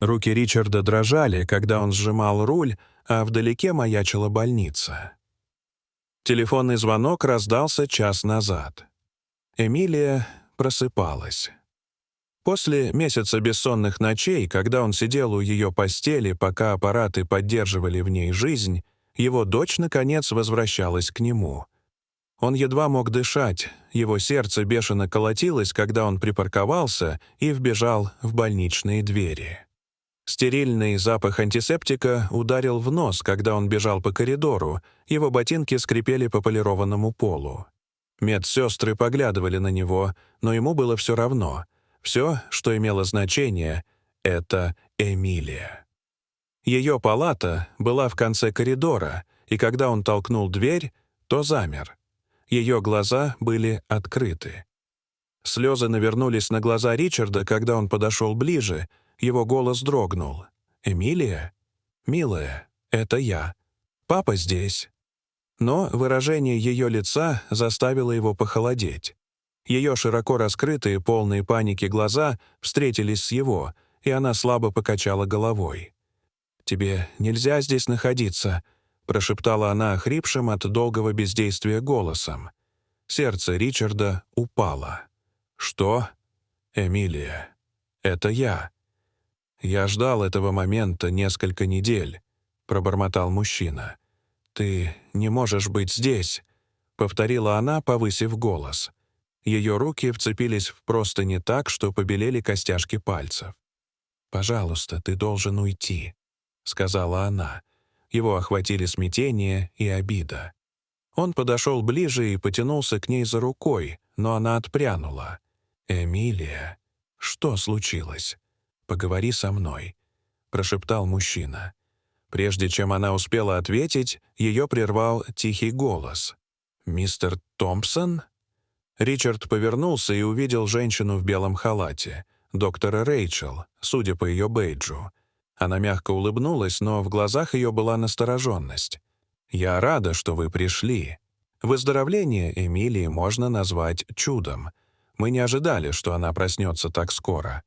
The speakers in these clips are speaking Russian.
Руки Ричарда дрожали, когда он сжимал руль, а вдалеке маячила больница. Телефонный звонок раздался час назад. Эмилия просыпалась. После месяца бессонных ночей, когда он сидел у ее постели, пока аппараты поддерживали в ней жизнь, его дочь, наконец, возвращалась к нему. Он едва мог дышать, его сердце бешено колотилось, когда он припарковался и вбежал в больничные двери. Стерильный запах антисептика ударил в нос, когда он бежал по коридору, его ботинки скрипели по полированному полу. Медсестры поглядывали на него, но ему было все равно. Все, что имело значение, — это Эмилия. Ее палата была в конце коридора, и когда он толкнул дверь, то замер. Ее глаза были открыты. Слезы навернулись на глаза Ричарда, когда он подошел ближе, его голос дрогнул. «Эмилия? Милая, это я. Папа здесь». Но выражение ее лица заставило его похолодеть. Ее широко раскрытые, полные паники глаза встретились с его, и она слабо покачала головой. «Тебе нельзя здесь находиться», — прошептала она охрипшим от долгого бездействия голосом. Сердце Ричарда упало. «Что? Эмилия, это я. Я ждал этого момента несколько недель», — пробормотал мужчина. «Ты не можешь быть здесь», — повторила она, повысив голос. Ее руки вцепились в простыни так, что побелели костяшки пальцев. «Пожалуйста, ты должен уйти», — сказала она. Его охватили смятение и обида. Он подошел ближе и потянулся к ней за рукой, но она отпрянула. «Эмилия, что случилось? Поговори со мной», — прошептал мужчина. Прежде чем она успела ответить, ее прервал тихий голос. «Мистер Томпсон?» Ричард повернулся и увидел женщину в белом халате, доктора Рэйчел, судя по ее бейджу. Она мягко улыбнулась, но в глазах ее была настороженность. «Я рада, что вы пришли. Выздоровление Эмилии можно назвать чудом. Мы не ожидали, что она проснется так скоро.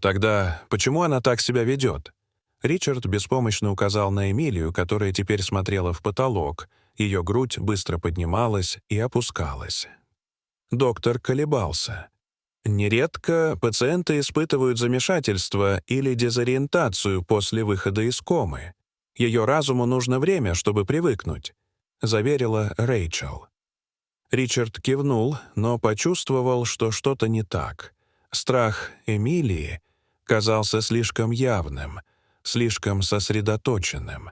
Тогда почему она так себя ведет?» Ричард беспомощно указал на Эмилию, которая теперь смотрела в потолок. Ее грудь быстро поднималась и опускалась. Доктор колебался. Нередко пациенты испытывают замешательство или дезориентацию после выхода из комы. Ее разуму нужно время, чтобы привыкнуть, заверила Рэйчел. Ричард кивнул, но почувствовал, что что-то не так. Страх Эмилии казался слишком явным, слишком сосредоточенным.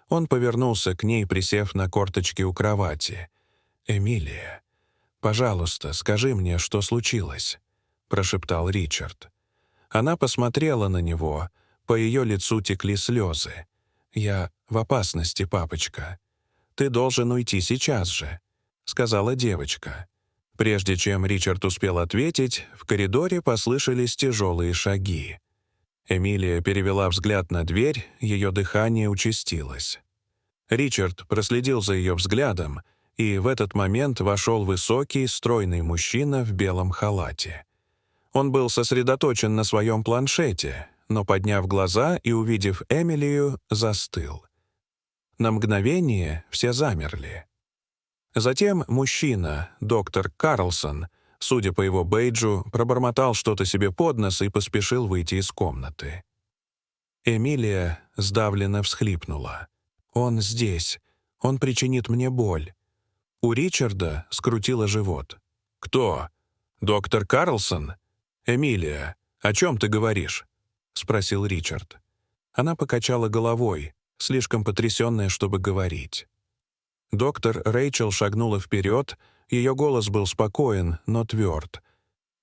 Он повернулся к ней, присев на корточки у кровати. «Эмилия, пожалуйста, скажи мне, что случилось», — прошептал Ричард. Она посмотрела на него, по ее лицу текли слезы. «Я в опасности, папочка. Ты должен уйти сейчас же», — сказала девочка. Прежде чем Ричард успел ответить, в коридоре послышались тяжелые шаги. Эмилия перевела взгляд на дверь, ее дыхание участилось. Ричард проследил за ее взглядом, и в этот момент вошел высокий, стройный мужчина в белом халате. Он был сосредоточен на своем планшете, но, подняв глаза и увидев Эмилию, застыл. На мгновение все замерли. Затем мужчина, доктор Карлсон, судя по его бейджу, пробормотал что-то себе под нос и поспешил выйти из комнаты. Эмилия сдавленно всхлипнула. «Он здесь. Он причинит мне боль». У Ричарда скрутило живот. «Кто? Доктор Карлсон? Эмилия, о чем ты говоришь?» — спросил Ричард. Она покачала головой, слишком потрясенная, чтобы говорить. Доктор Рэйчел шагнула вперед, ее голос был спокоен, но тверд.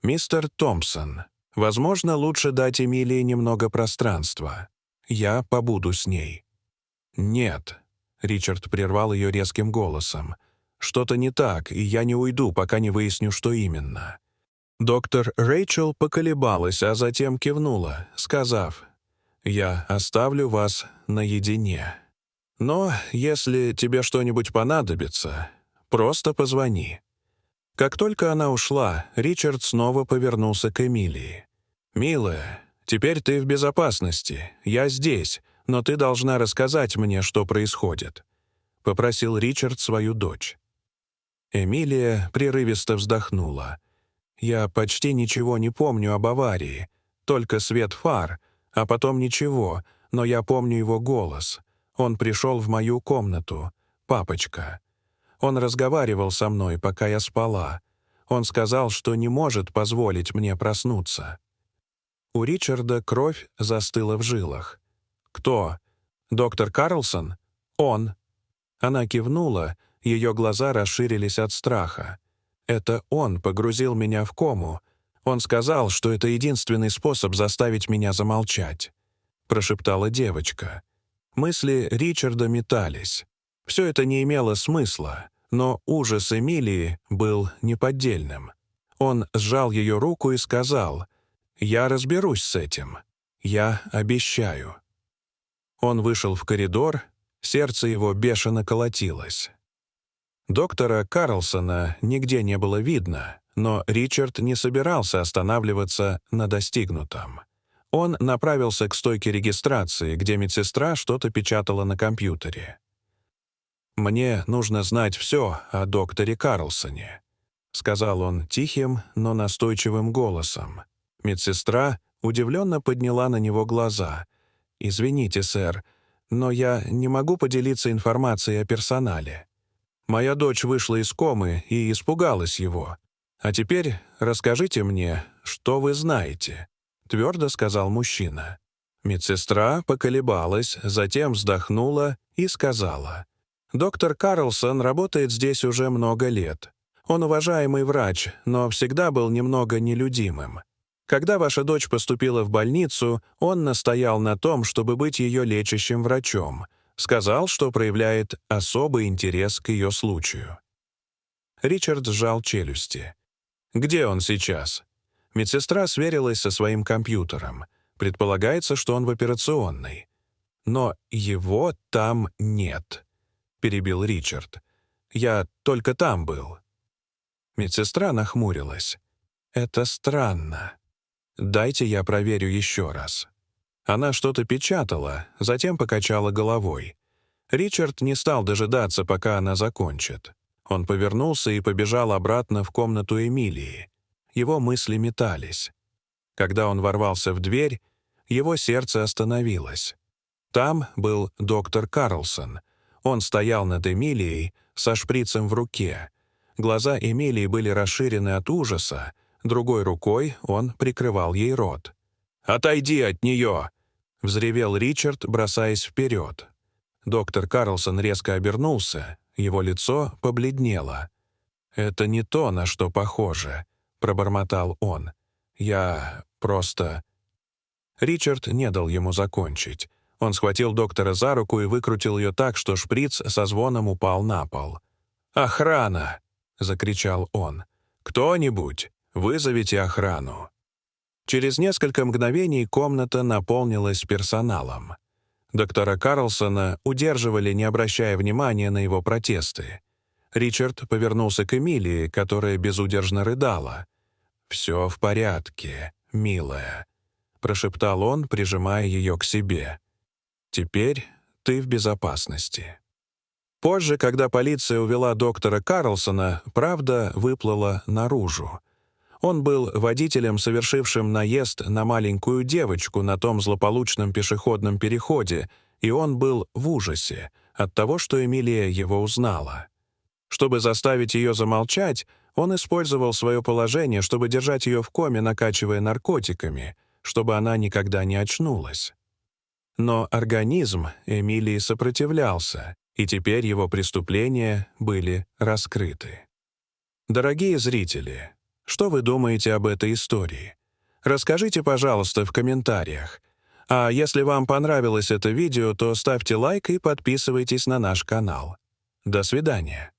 «Мистер Томпсон, возможно, лучше дать Эмилии немного пространства. Я побуду с ней». «Нет», — Ричард прервал ее резким голосом. «Что-то не так, и я не уйду, пока не выясню, что именно». Доктор Рэйчел поколебалась, а затем кивнула, сказав: «Я оставлю вас наедине. Но если тебе что-нибудь понадобится, просто позвони». Как только она ушла, Ричард снова повернулся к Эмилии. «Милая, «Теперь ты в безопасности. Я здесь, но ты должна рассказать мне, что происходит», — попросил Ричард свою дочь. Эмилия прерывисто вздохнула. «Я почти ничего не помню об аварии, только свет фар, а потом ничего, но я помню его голос. Он пришел в мою комнату, папочка. Он разговаривал со мной, пока я спала. Он сказал, что не может позволить мне проснуться». У Ричарда кровь застыла в жилах. «Кто? Доктор Карлсон? Он». Она кивнула, ее глаза расширились от страха. «Это он погрузил меня в кому. Он сказал, что это единственный способ заставить меня замолчать», — прошептала девочка. Мысли Ричарда метались. Все это не имело смысла, но ужас Эмилии был неподдельным. Он сжал ее руку и сказал: «Я разберусь с этим. Я обещаю». Он вышел в коридор, сердце его бешено колотилось. Доктора Карлсона нигде не было видно, но Ричард не собирался останавливаться на достигнутом. Он направился к стойке регистрации, где медсестра что-то печатала на компьютере. «Мне нужно знать все о докторе Карлсоне», — сказал он тихим, но настойчивым голосом. Медсестра удивленно подняла на него глаза. «Извините, сэр, но я не могу поделиться информацией о персонале. Моя дочь вышла из комы и испугалась его. А теперь расскажите мне, что вы знаете», — твердо сказал мужчина. Медсестра поколебалась, затем вздохнула и сказала: «Доктор Карлсон работает здесь уже много лет. Он уважаемый врач, но всегда был немного нелюдимым. Когда ваша дочь поступила в больницу, он настоял на том, чтобы быть ее лечащим врачом. Сказал, что проявляет особый интерес к ее случаю». Ричард сжал челюсти. «Где он сейчас?» Медсестра сверилась со своим компьютером. Предполагается, что он в операционной. «Но его там нет», — перебил Ричард. «Я только там был». Медсестра нахмурилась. «Это странно. Дайте я проверю еще раз». Она что-то печатала, затем покачала головой. Ричард не стал дожидаться, пока она закончит. Он повернулся и побежал обратно в комнату Эмилии. Его мысли метались. Когда он ворвался в дверь, его сердце остановилось. Там был доктор Карлсон. Он стоял над Эмилией со шприцем в руке. Глаза Эмилии были расширены от ужаса, другой рукой он прикрывал ей рот. «Отойди от нее!» — взревел Ричард, бросаясь вперед. Доктор Карлсон резко обернулся, его лицо побледнело. «Это не то, на что похоже», — пробормотал он. «Я просто...» Ричард не дал ему закончить. Он схватил доктора за руку и выкрутил ее так, что шприц со звоном упал на пол. «Охрана!» — закричал он. «Кто-нибудь, вызовите охрану!» Через несколько мгновений комната наполнилась персоналом. Доктора Карлсона удерживали, не обращая внимания на его протесты. Ричард повернулся к Эмилии, которая безудержно рыдала. «Все в порядке, милая», — прошептал он, прижимая ее к себе. «Теперь ты в безопасности». Позже, когда полиция увела доктора Карлсона, правда выплыла наружу. Он был водителем, совершившим наезд на маленькую девочку на том злополучном пешеходном переходе, и он был в ужасе от того, что Эмилия его узнала. Чтобы заставить ее замолчать, он использовал свое положение, чтобы держать ее в коме, накачивая наркотиками, чтобы она никогда не очнулась. Но организм Эмилии сопротивлялся, и теперь его преступления были раскрыты. Дорогие зрители, что вы думаете об этой истории? Расскажите, пожалуйста, в комментариях. А если вам понравилось это видео, то ставьте лайк и подписывайтесь на наш канал. До свидания.